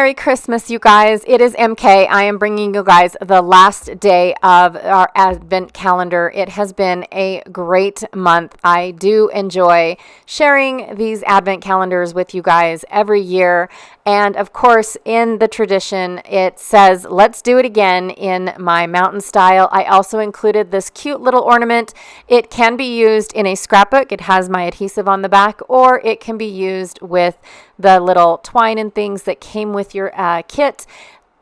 Merry Christmas, you guys. It is MK. I am bringing you guys the last day of our Advent calendar. It has been a great month. I do enjoy sharing these Advent calendars with you guys every year. And of course, in the tradition, it says, let's do it again in my mountain style. I also included this cute little ornament. It can be used in a scrapbook. It has my adhesive on the back, or it can be used with the little twine and things that came with your kit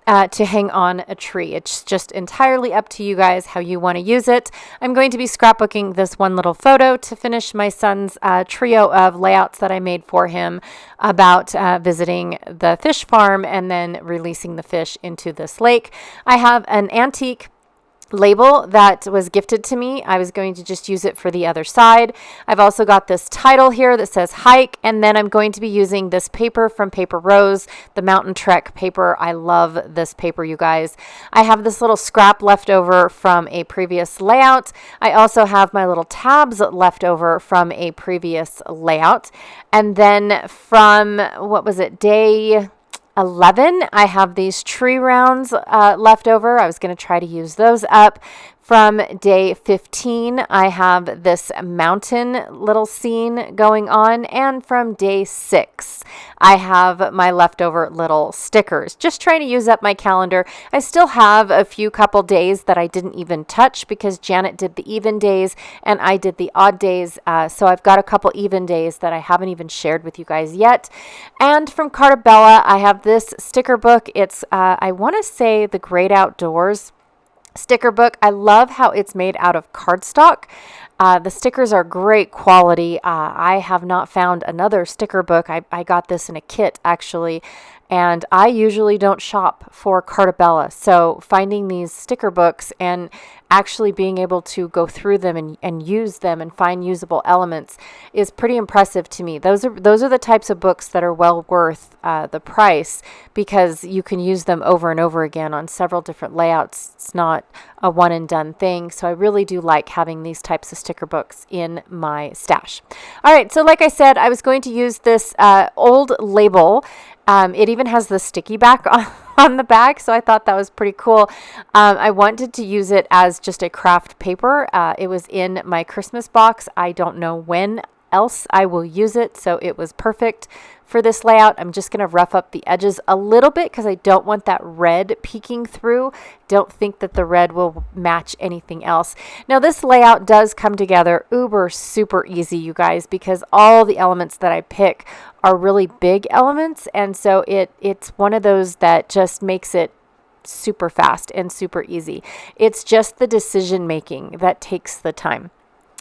to hang on a tree. It's just entirely up to you guys how you want to use it. I'm going to be scrapbooking this one little photo to finish my son's trio of layouts that I made for him about visiting the fish farm and then releasing the fish into this lake. I have an antique label that was gifted to me. I was going to just use it for the other side. I've also got this title here that says hike, and then I'm going to be using this paper from Paper Rose, the Mountain Trek paper. I love this paper, you guys. I have this little scrap left over from a previous layout. I also have my little tabs left over from a previous layout. And then from, what was it, day 11, I have these tree rounds left over. I was going to try to use those up. From day 15, I have this mountain little scene going on. And from day 6, I have my leftover little stickers. Just trying to use up my calendar. I still have a few couple days that I didn't even touch because Janet did the even days and I did the odd days. So I've got a couple even days that I haven't even shared with you guys yet. And from Cartabella, I have this sticker book. It's, I want to say, the Great Outdoors sticker book. I love how it's made out of cardstock. The stickers are great quality. I have not found another sticker book. I got this in a kit, actually, and I usually don't shop for Cartabella. So finding these sticker books and actually being able to go through them and use them and find usable elements is pretty impressive to me. Those are the types of books that are well worth the price because you can use them over and over again on several different layouts. It's not a one and done thing. So I really do like having these types of sticker books in my stash. All right. So like I said, I was going to use this old label. It even has the sticky back on the back, so I thought that was pretty cool. I wanted to use it as just a craft paper. It was in my Christmas box. I don't know when else I will use it, so it was perfect for this layout. I'm just going to rough up the edges a little bit because I don't want that red peeking through. Don't think that the red will match anything else. Now this layout does come together uber super easy, you guys, because all the elements that I pick are really big elements, and so it's one of those that just makes it super fast and super easy. It's just the decision making that takes the time.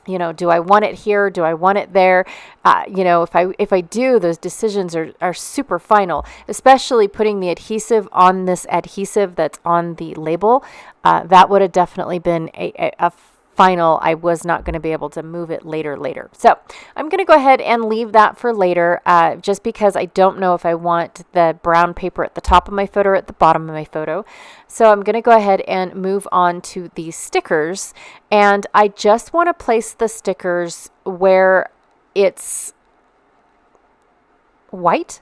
You know, do I want it here? Do I want it there? If I do, those decisions are super final, especially putting the adhesive on this adhesive that's on the label. That would have definitely been a final. I was not going to be able to move it later. So I'm going to go ahead and leave that for later, just because I don't know if I want the brown paper at the top of my photo or at the bottom of my photo. So I'm going to go ahead and move on to the stickers. And I just want to place the stickers where it's white.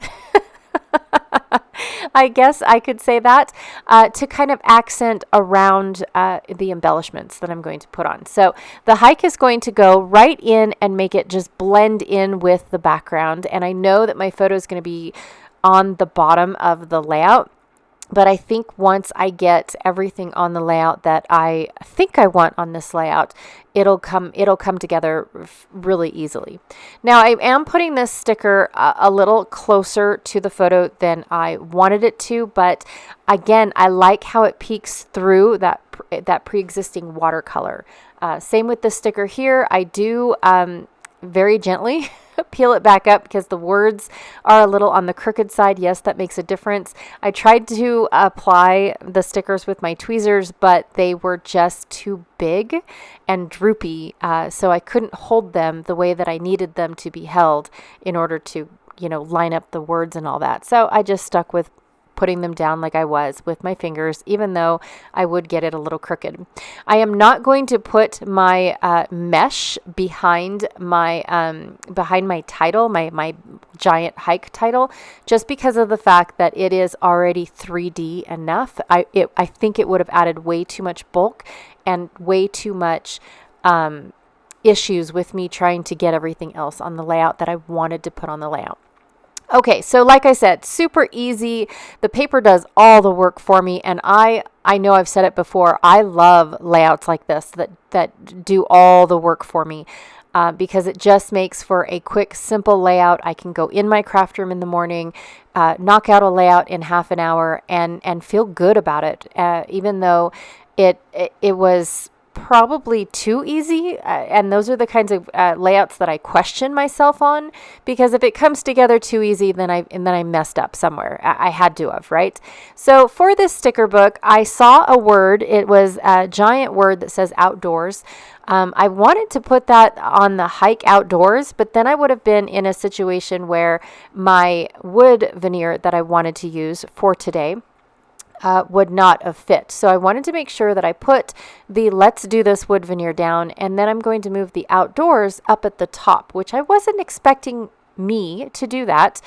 I guess I could say that, to kind of accent around the embellishments that I'm going to put on. So the hike is going to go right in and make it just blend in with the background. And I know that my photo is going to be on the bottom of the layout. But I think once I get everything on the layout that I think I want on this layout, it'll come together really easily. Now I am putting this sticker a little closer to the photo than I wanted it to, but again, I like how it peeks through that pre-existing watercolor. Same with the sticker here. I do very gently peel it back up because the words are a little on the crooked side. Yes, that makes a difference. I tried to apply the stickers with my tweezers, but they were just too big and droopy, so I couldn't hold them the way that I needed them to be held in order to, line up the words and all that. So I just stuck with putting them down like I was with my fingers, even though I would get it a little crooked. I am not going to put my mesh behind my title, my giant hike title, just because of the fact that it is already 3D enough. I think it would have added way too much bulk and way too much issues with me trying to get everything else on the layout that I wanted to put on the layout. Okay, so like I said, super easy. The paper does all the work for me, and I know I've said it before, I love layouts like this that do all the work for me. Because it just makes for a quick, simple layout. I can go in my craft room in the morning, knock out a layout in half an hour, and feel good about it. Even though it was probably too easy, and those are the kinds of layouts that I question myself on, because if it comes together too easy, then I messed up somewhere. I had to have, right? So for this sticker book, I saw a word. It was a giant word that says outdoors. I wanted to put that on the hike outdoors, but then I would have been in a situation where my wood veneer that I wanted to use for today would not have fit. So I wanted to make sure that I put the Let's Do This wood veneer down, and then I'm going to move the outdoors up at the top, which I wasn't expecting me to do that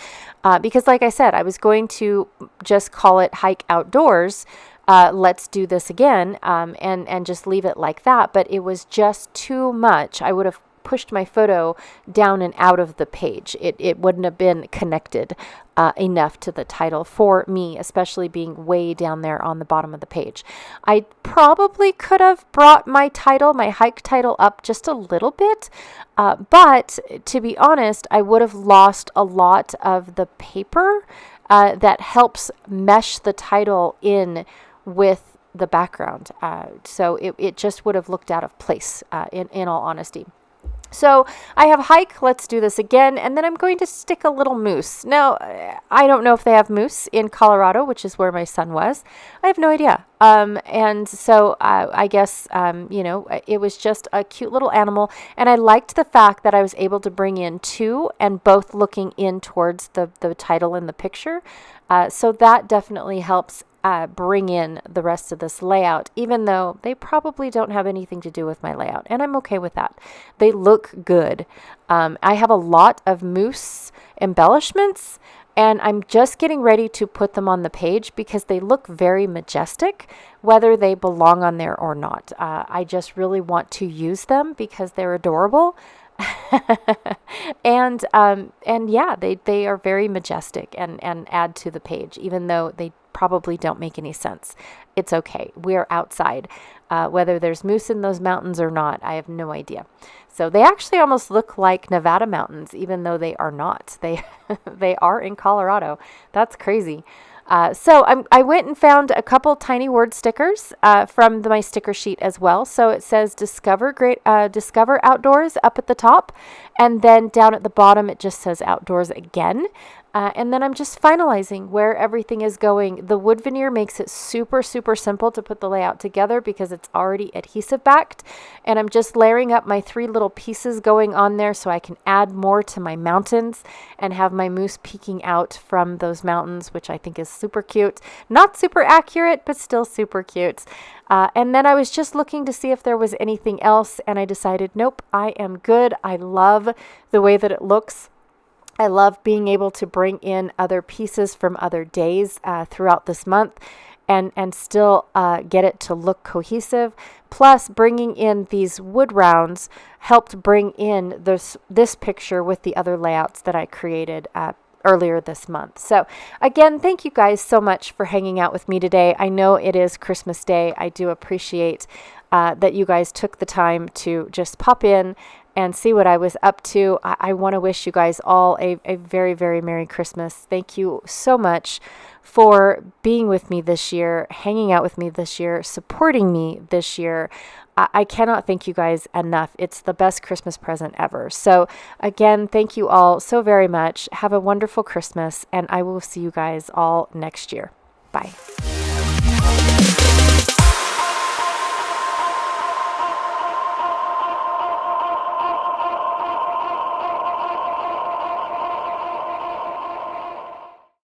because like I said, I was going to just call it Hike Outdoors. Let's do this again, and just leave it like that. But it was just too much. I would have pushed my photo down and out of the page. It wouldn't have been connected enough to the title for me, especially being way down there on the bottom of the page. I probably could have brought my title, my hike title, up just a little bit, but to be honest, I would have lost a lot of the paper that helps mesh the title in with the background. So it just would have looked out of place, in all honesty. So I have hike, let's do this again, and then I'm going to stick a little moose. Now, I don't know if they have moose in Colorado, which is where my son was. I have no idea. And so I guess, it was just a cute little animal, and I liked the fact that I was able to bring in two and both looking in towards the title in the picture. So that definitely helps bring in the rest of this layout, even though they probably don't have anything to do with my layout, and I'm okay with that. They look good. I have a lot of moose embellishments, and I'm just getting ready to put them on the page because they look very majestic, whether they belong on there or not. I just really want to use them because they're adorable. and yeah, they are very majestic and add to the page, even though they probably don't make any sense. It's okay. We're outside. Whether there's moose in those mountains or not, I have no idea. So they actually almost look like Nevada mountains, even though they are not. They are in Colorado. That's crazy. So I went and found a couple tiny word stickers from my sticker sheet as well. So it says Discover Outdoors up at the top, and then down at the bottom it just says Outdoors again. And then I'm just finalizing where everything is going. The wood veneer makes it super, super simple to put the layout together because it's already adhesive backed. And I'm just layering up my 3 little pieces going on there so I can add more to my mountains and have my moose peeking out from those mountains, which I think is super cute. Not super accurate, but still super cute. And then I was just looking to see if there was anything else, and I decided, nope, I am good. I love the way that it looks. I love being able to bring in other pieces from other days throughout this month and still get it to look cohesive. Plus, bringing in these wood rounds helped bring in this picture with the other layouts that I created earlier this month. So again, thank you guys so much for hanging out with me today. I know it is Christmas Day. I do appreciate that you guys took the time to just pop in and see what I was up to. I want to wish you guys all a very, very Merry Christmas. Thank you so much for being with me this year, hanging out with me this year, supporting me this year. I cannot thank you guys enough. It's the best Christmas present ever. So again, thank you all so very much. Have a wonderful Christmas, and I will see you guys all next year. Bye.